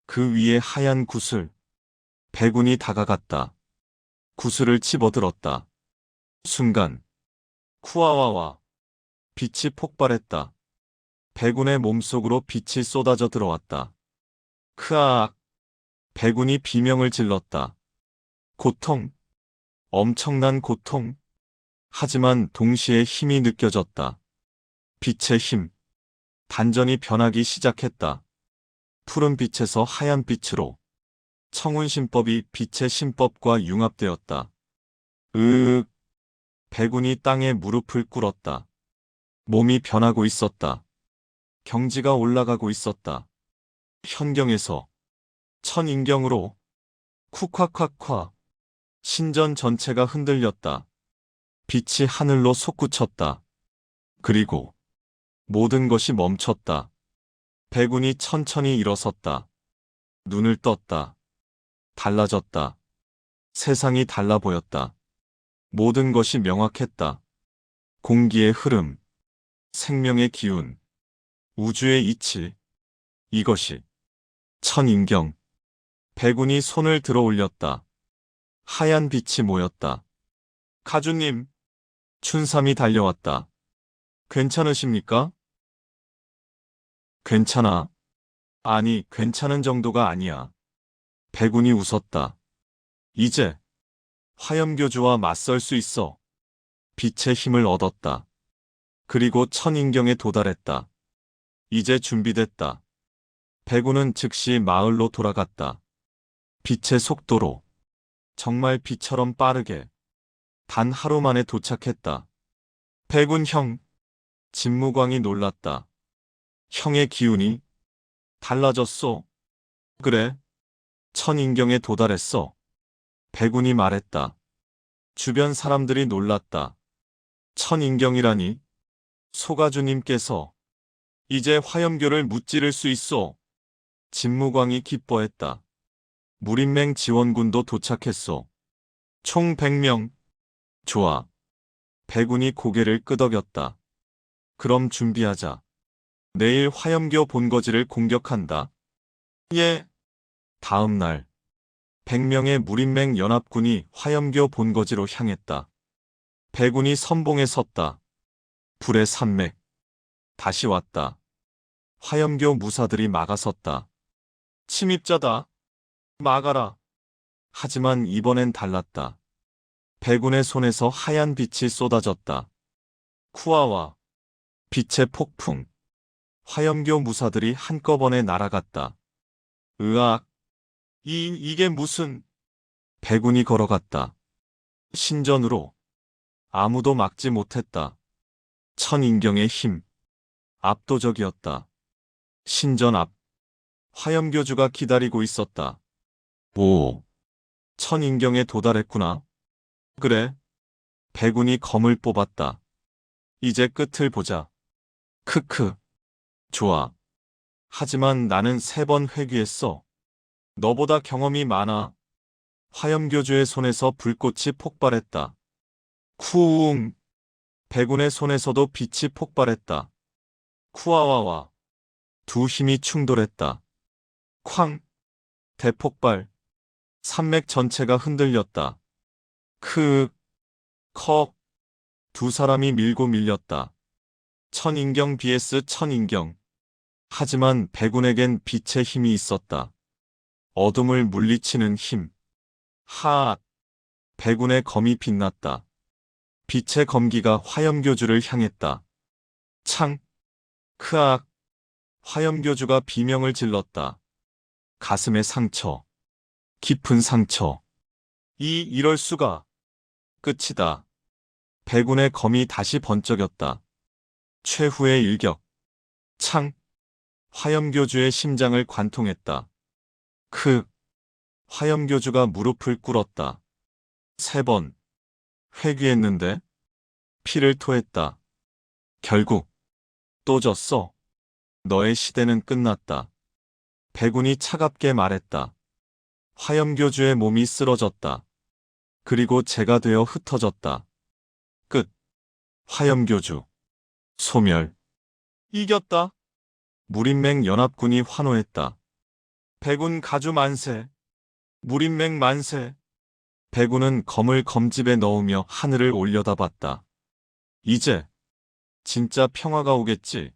그 위에 하얀 구슬. 백운이 다가갔다. 구슬을 집어들었다. 순간 쿠아와와 빛이 폭발했다. 백운의 몸속으로 빛이 쏟아져 들어왔다. 크아악. 백운이 비명을 질렀다. 고통. 엄청난 고통. 하지만 동시에 힘이 느껴졌다. 빛의 힘. 단전이 변하기 시작했다. 푸른 빛에서 하얀 빛으로. 청운신법이 빛의 신법과 융합되었다. 으윽. 백운이 땅에 무릎을 꿇었다. 몸이 변하고 있었다. 경지가 올라가고 있었다. 현경에서 천인경으로 쿡콱콱콱. 신전 전체가 흔들렸다. 빛이 하늘로 솟구쳤다. 그리고 모든 것이 멈췄다. 백운이 천천히 일어섰다. 눈을 떴다. 달라졌다. 세상이 달라 보였다. 모든 것이 명확했다. 공기의 흐름, 생명의 기운, 우주의 이치. 이것이 천인경. 백운이 손을 들어 올렸다. 하얀 빛이 모였다. 가주님, 춘삼이 달려왔다. 괜찮으십니까? 괜찮아. 아니, 괜찮은 정도가 아니야. 백운이 웃었다. 이제 화염교주와 맞설 수 있어. 빛의 힘을 얻었다. 그리고 천인경에 도달했다. 이제 준비됐다. 백운은 즉시 마을로 돌아갔다. 빛의 속도로. 정말 빛처럼 빠르게. 단 하루 만에 도착했다. 백운 형. 진무광이 놀랐다. 형의 기운이 달라졌어. 그래. 천인경에 도달했어. 백운이 말했다. 주변 사람들이 놀랐다. 천인경이라니. 소가주님께서 이제 화염교를 무찌를 수 있어. 진무광이 기뻐했다. 무림맹 지원군도 도착했어. 총 100명. 좋아. 백운이 고개를 끄덕였다. 그럼 준비하자. 내일 화염교 본거지를 공격한다. 예. 다음 날 100명의 무림맹 연합군이 화염교 본거지로 향했다. 백운이 선봉에 섰다. 불의 산맥. 다시 왔다. 화염교 무사들이 막아섰다. 침입자다. 막아라. 하지만 이번엔 달랐다. 백운의 손에서 하얀 빛이 쏟아졌다. 쿠아와 빛의 폭풍. 화염교 무사들이 한꺼번에 날아갔다. 으악. 이게 무슨... 백운이 걸어갔다. 신전으로. 아무도 막지 못했다. 천인경의 힘. 압도적이었다. 신전 앞. 화염교주가 기다리고 있었다. 오. 천인경에 도달했구나. 그래. 백운이 검을 뽑았다. 이제 끝을 보자. 크크. 좋아. 하지만 나는 3번 회귀했어. 너보다 경험이 많아. 화염교주의 손에서 불꽃이 폭발했다. 쿠웅. 백운의 손에서도 빛이 폭발했다. 쿠아와와. 두 힘이 충돌했다. 쾅. 대폭발. 산맥 전체가 흔들렸다. 크윽. 컥. 두 사람이 밀고 밀렸다. 천인경 vs 천인경. 하지만 백운에겐 빛의 힘이 있었다. 어둠을 물리치는 힘. 하앗. 백운의 검이 빛났다. 빛의 검기가 화염교주를 향했다. 창. 크악. 화염교주가 비명을 질렀다. 가슴의 상처. 깊은 상처. 이럴 수가. 끝이다. 백운의 검이 다시 번쩍였다. 최후의 일격. 창. 화염교주의 심장을 관통했다. 화염교주가 무릎을 꿇었다. 3번. 회귀했는데 피를 토했다. 결국 또 졌어. 너의 시대는 끝났다. 백운이 차갑게 말했다. 화염교주의 몸이 쓰러졌다. 그리고 재가 되어 흩어졌다. 끝. 화염교주. 소멸. 이겼다. 무림맹 연합군이 환호했다. 백운 가주 만세. 무림맹 만세. 백운은 검을 검집에 넣으며 하늘을 올려다봤다. 이제 진짜 평화가 오겠지.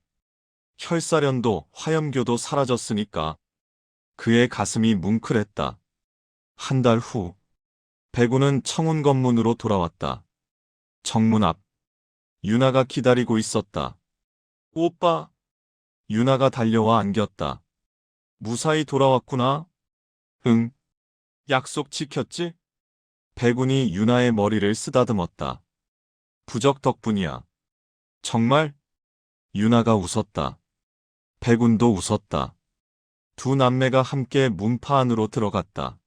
혈사련도 화염교도 사라졌으니까. 그의 가슴이 뭉클했다. 한 달 후, 백운은 청운검문으로 돌아왔다. 정문 앞, 유나가 기다리고 있었다. 오빠. 유나가 달려와 안겼다. 무사히 돌아왔구나. 응. 약속 지켰지? 백운이 유나의 머리를 쓰다듬었다. 부적 덕분이야. 정말? 유나가 웃었다. 백운도 웃었다. 두 남매가 함께 문파 안으로 들어갔다.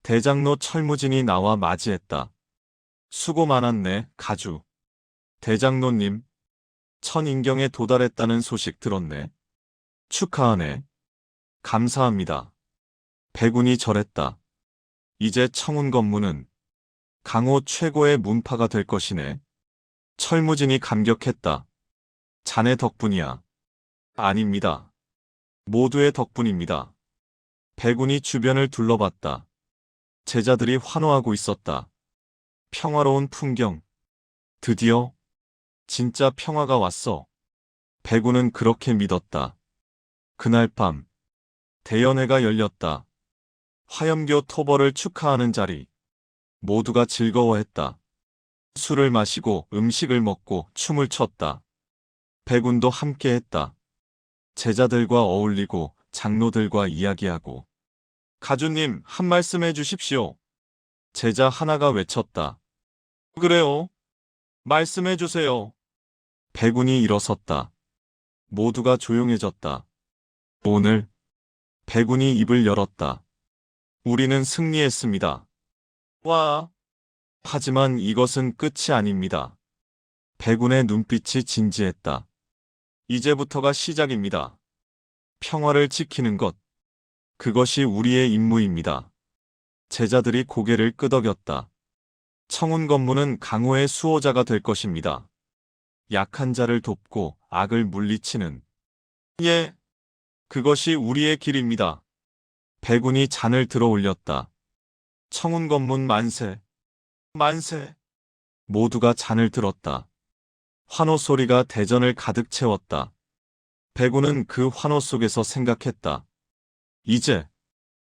대장로 철무진이 나와 맞이했다. 수고 많았네, 가주. 대장로님, 천인경에 도달했다는 소식 들었네. 축하하네. 감사합니다. 백운이 절했다. 이제 청운검문은 강호 최고의 문파가 될 것이네. 철무진이 감격했다. 자네 덕분이야. 아닙니다. 모두의 덕분입니다. 백운이 주변을 둘러봤다. 제자들이 환호하고 있었다. 평화로운 풍경. 드디어 진짜 평화가 왔어. 백운은 그렇게 믿었다. 그날 밤 대연회가 열렸다. 화염교 토벌을 축하하는 자리. 모두가 즐거워했다. 술을 마시고 음식을 먹고 춤을 췄다. 백운도 함께했다. 제자들과 어울리고 장로들과 이야기하고. 가주님, 한 말씀 해주십시오. 제자 하나가 외쳤다. 그래요. 말씀해주세요. 백운이 일어섰다. 모두가 조용해졌다. 오늘 백운이 입을 열었다. 우리는 승리했습니다. 와. 하지만 이것은 끝이 아닙니다. 백운의 눈빛이 진지했다. 이제부터가 시작입니다. 평화를 지키는 것. 그것이 우리의 임무입니다. 제자들이 고개를 끄덕였다. 청운검문은 강호의 수호자가 될 것입니다. 약한 자를 돕고 악을 물리치는. 예, 그것이 우리의 길입니다. 백운이 잔을 들어 올렸다. 청운검문 만세. 만세. 모두가 잔을 들었다. 환호 소리가 대전을 가득 채웠다. 백운은 그 환호 속에서 생각했다. 이제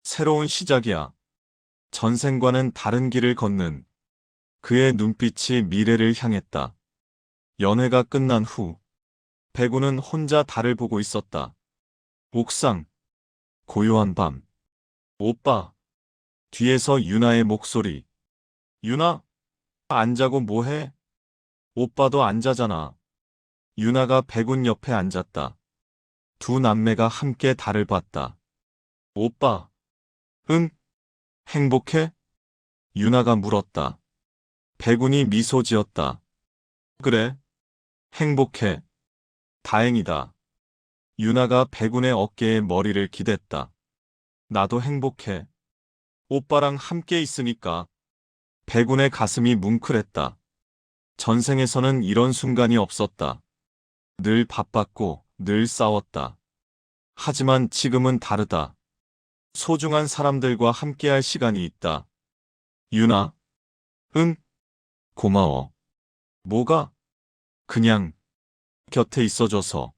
새로운 시작이야. 전생과는 다른 길을 걷는. 그의 눈빛이 미래를 향했다. 연회가 끝난 후 백운은 혼자 달을 보고 있었다. 옥상. 고요한 밤. 오빠. 뒤에서 유나의 목소리. 유나? 안 자고 뭐해? 오빠도 안 자잖아. 유나가 백운 옆에 앉았다. 두 남매가 함께 달을 봤다. 오빠. 응? 행복해? 유나가 물었다. 백운이 미소 지었다. 그래. 행복해. 다행이다. 유나가 백운의 어깨에 머리를 기댔다. 나도 행복해. 오빠랑 함께 있으니까. 백운의 가슴이 뭉클했다. 전생에서는 이런 순간이 없었다. 늘 바빴고 늘 싸웠다. 하지만 지금은 다르다. 소중한 사람들과 함께할 시간이 있다. 유나. 응? 고마워. 뭐가? 그냥 곁에 있어줘서.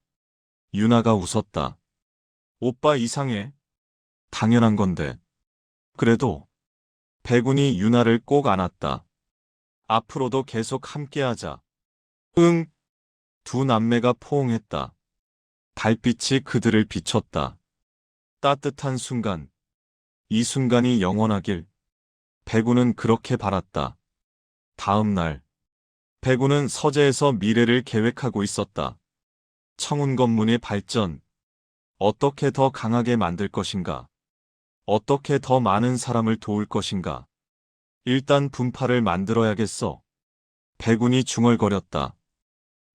유나가 웃었다. 오빠 이상해. 당연한 건데. 그래도 백운이 유나를 꼭 안았다. 앞으로도 계속 함께하자. 응. 두 남매가 포옹했다. 달빛이 그들을 비췄다. 따뜻한 순간. 이 순간이 영원하길. 백운은 그렇게 바랐다. 다음 날. 백운은 서재에서 미래를 계획하고 있었다. 청운검문의 발전. 어떻게 더 강하게 만들 것인가? 어떻게 더 많은 사람을 도울 것인가? 일단 분파를 만들어야겠어. 백운이 중얼거렸다.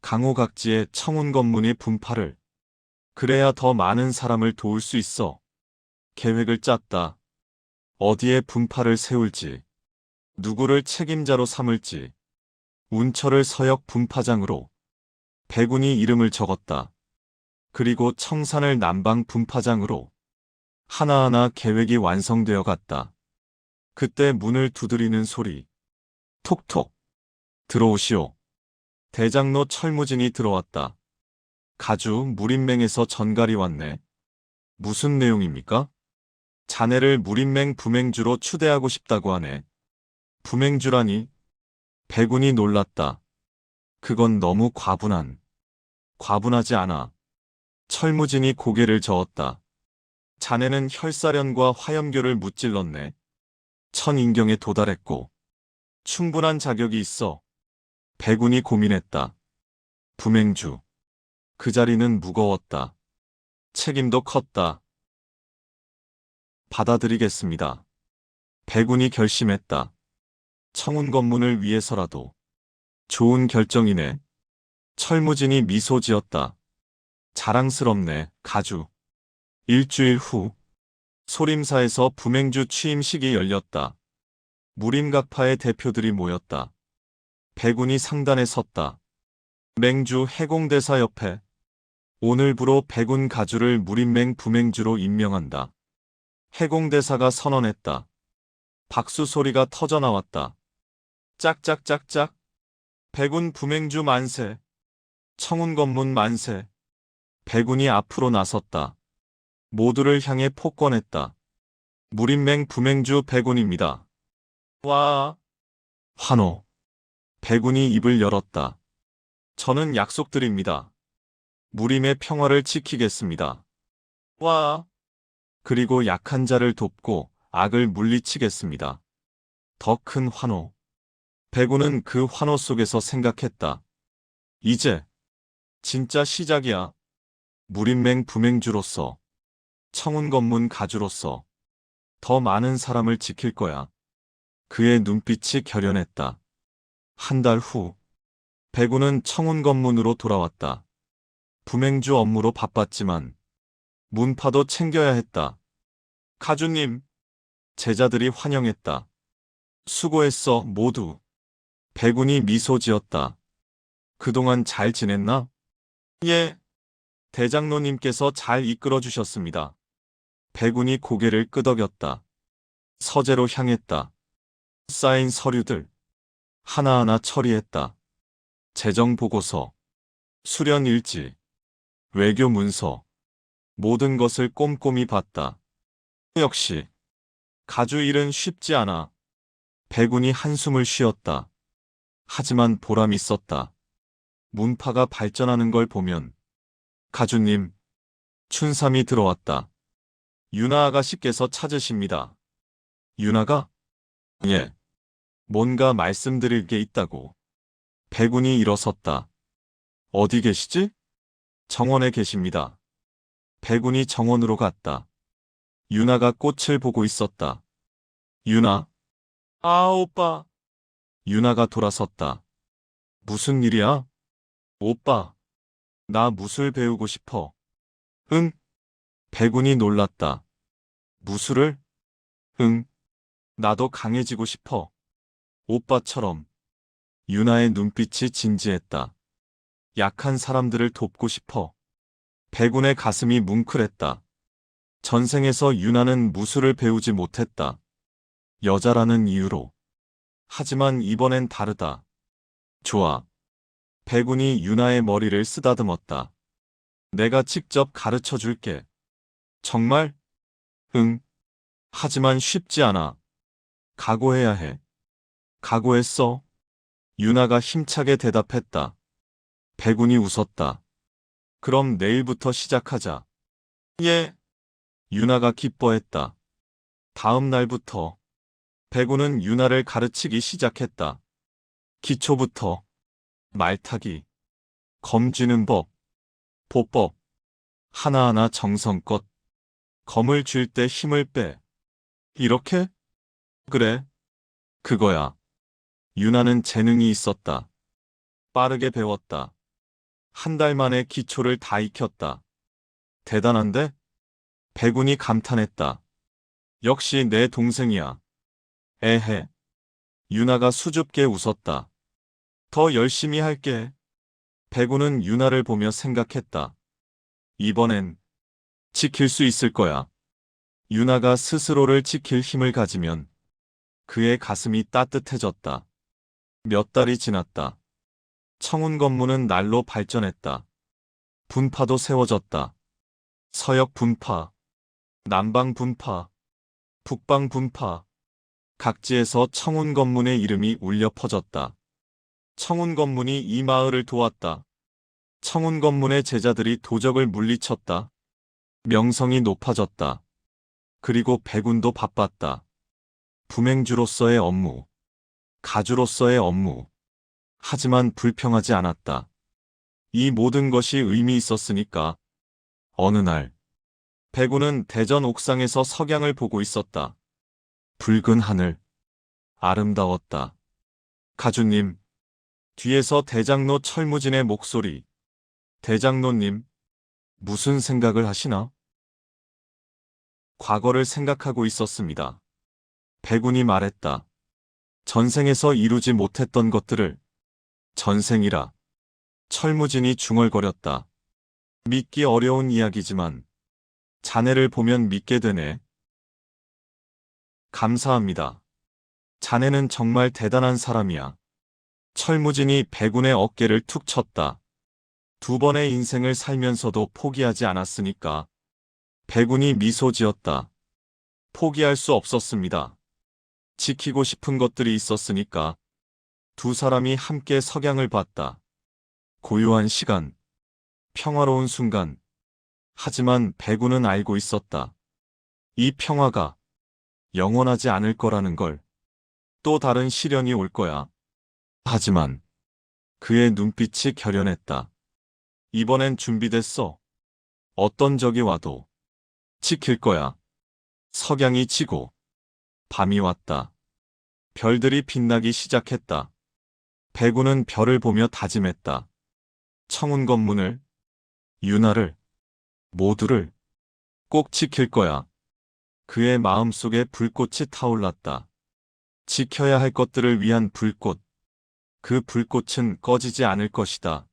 강호각지에 청운 검문이 분파를. 그래야 더 많은 사람을 도울 수 있어. 계획을 짰다. 어디에 분파를 세울지, 누구를 책임자로 삼을지. 운철을 서역 분파장으로, 백운이 이름을 적었다. 그리고 청산을 남방 분파장으로. 하나하나 계획이 완성되어 갔다. 그때 문을 두드리는 소리. 톡톡. 들어오시오. 대장로 철무진이 들어왔다. 가주 무림맹에서 전갈이 왔네. 무슨 내용입니까? 자네를 무림맹 부맹주로 추대하고 싶다고 하네. 부맹주라니? 백운이 놀랐다. 그건 너무 과분하지 않아. 철무진이 고개를 저었다. 자네는 혈사련과 화염교를 무찔렀네. 천인경에 도달했고 충분한 자격이 있어. 백운이 고민했다. 부맹주. 그 자리는 무거웠다. 책임도 컸다. 받아들이겠습니다. 백운이 결심했다. 청운 검문을 위해서라도. 좋은 결정이네. 철무진이 미소 지었다. 자랑스럽네, 가주. 일주일 후, 소림사에서 부맹주 취임식이 열렸다. 무림각파의 대표들이 모였다. 백운이 상단에 섰다. 맹주 해공대사 옆에. 오늘부로 백운 가주를 무림맹 부맹주로 임명한다. 해공대사가 선언했다. 박수 소리가 터져나왔다. 짝짝짝짝. 백운 부맹주 만세. 청운 검문 만세. 백운이 앞으로 나섰다. 모두를 향해 폭권했다. 무림맹 부맹주 백운입니다. 와. 환호. 백운이 입을 열었다. 저는 약속드립니다. 무림의 평화를 지키겠습니다. 와. 그리고 약한 자를 돕고 악을 물리치겠습니다. 더 큰 환호. 백운은 그 환호 속에서 생각했다. 이제 진짜 시작이야. 무림맹 부맹주로서, 청운 검문 가주로서 더 많은 사람을 지킬 거야. 그의 눈빛이 결연했다. 한 달 후, 백운은 청운 검문으로 돌아왔다. 부맹주 업무로 바빴지만 문파도 챙겨야 했다. 가주님, 제자들이 환영했다. 수고했어, 모두. 백운이 미소 지었다. 그동안 잘 지냈나? 예. 대장로님께서 잘 이끌어 주셨습니다. 백운이 고개를 끄덕였다. 서재로 향했다. 쌓인 서류들. 하나하나 처리했다. 재정보고서, 수련일지, 외교문서. 모든 것을 꼼꼼히 봤다. 역시 가주 일은 쉽지 않아. 백운이 한숨을 쉬었다. 하지만 보람이 있었다. 문파가 발전하는 걸 보면. 가주님, 춘삼이 들어왔다. 유나 아가씨께서 찾으십니다. 유나가? 예. 뭔가 말씀드릴 게 있다고. 백운이 일어섰다. 어디 계시지? 정원에 계십니다. 백운이 정원으로 갔다. 유나가 꽃을 보고 있었다. 유나. 아, 오빠. 유나가 돌아섰다. 무슨 일이야? 오빠. 나 무술 배우고 싶어. 응? 백운이 놀랐다. 무술을? 응. 나도 강해지고 싶어. 오빠처럼. 유나의 눈빛이 진지했다. 약한 사람들을 돕고 싶어. 백운의 가슴이 뭉클했다. 전생에서 유나는 무술을 배우지 못했다. 여자라는 이유로. 하지만 이번엔 다르다. 좋아. 백운이 유나의 머리를 쓰다듬었다. 내가 직접 가르쳐 줄게. 정말? 응. 하지만 쉽지 않아. 각오해야 해. 각오했어? 유나가 힘차게 대답했다. 백운이 웃었다. 그럼 내일부터 시작하자. 예. 유나가 기뻐했다. 다음 날부터 백운은 유나를 가르치기 시작했다. 기초부터 말타기, 검 쥐는 법, 보법, 하나하나 정성껏. 검을 쥘 때 힘을 빼. 이렇게? 그래. 그거야. 유나는 재능이 있었다. 빠르게 배웠다. 한 달 만에 기초를 다 익혔다. 대단한데? 백운이 감탄했다. 역시 내 동생이야. 에헤. 유나가 수줍게 웃었다. 더 열심히 할게. 백운은 유나를 보며 생각했다. 이번엔 지킬 수 있을 거야. 유나가 스스로를 지킬 힘을 가지면 그의 가슴이 따뜻해졌다. 몇 달이 지났다. 청운 건물은 날로 발전했다. 분파도 세워졌다. 서역 분파, 남방 분파, 북방 분파, 각지에서 청운 건문의 이름이 울려 퍼졌다. 청운 건문이 이 마을을 도왔다. 청운 건문의 제자들이 도적을 물리쳤다. 명성이 높아졌다. 그리고 백운도 바빴다. 부맹주로서의 업무, 가주로서의 업무. 하지만 불평하지 않았다. 이 모든 것이 의미 있었으니까. 어느 날, 백운은 대전 옥상에서 석양을 보고 있었다. 붉은 하늘, 아름다웠다. 가주님, 뒤에서 대장로 철무진의 목소리. 대장로님, 무슨 생각을 하시나? 과거를 생각하고 있었습니다. 백운이 말했다. 전생에서 이루지 못했던 것들을. 전생이라. 철무진이 중얼거렸다. 믿기 어려운 이야기지만 자네를 보면 믿게 되네. 감사합니다. 자네는 정말 대단한 사람이야. 철무진이 백운의 어깨를 툭 쳤다. 두 번의 인생을 살면서도 포기하지 않았으니까. 백운이 미소 지었다. 포기할 수 없었습니다. 지키고 싶은 것들이 있었으니까. 두 사람이 함께 석양을 봤다. 고요한 시간, 평화로운 순간. 하지만 백운은 알고 있었다. 이 평화가 영원하지 않을 거라는 걸. 또 다른 시련이 올 거야. 하지만 그의 눈빛이 결연했다. 이번엔 준비됐어. 어떤 적이 와도 지킬 거야. 석양이 지고 밤이 왔다. 별들이 빛나기 시작했다. 백운은 별을 보며 다짐했다. 청운 건문을, 유나를, 모두를 꼭 지킬 거야. 그의 마음속에 불꽃이 타올랐다. 지켜야 할 것들을 위한 불꽃. 그 불꽃은 꺼지지 않을 것이다.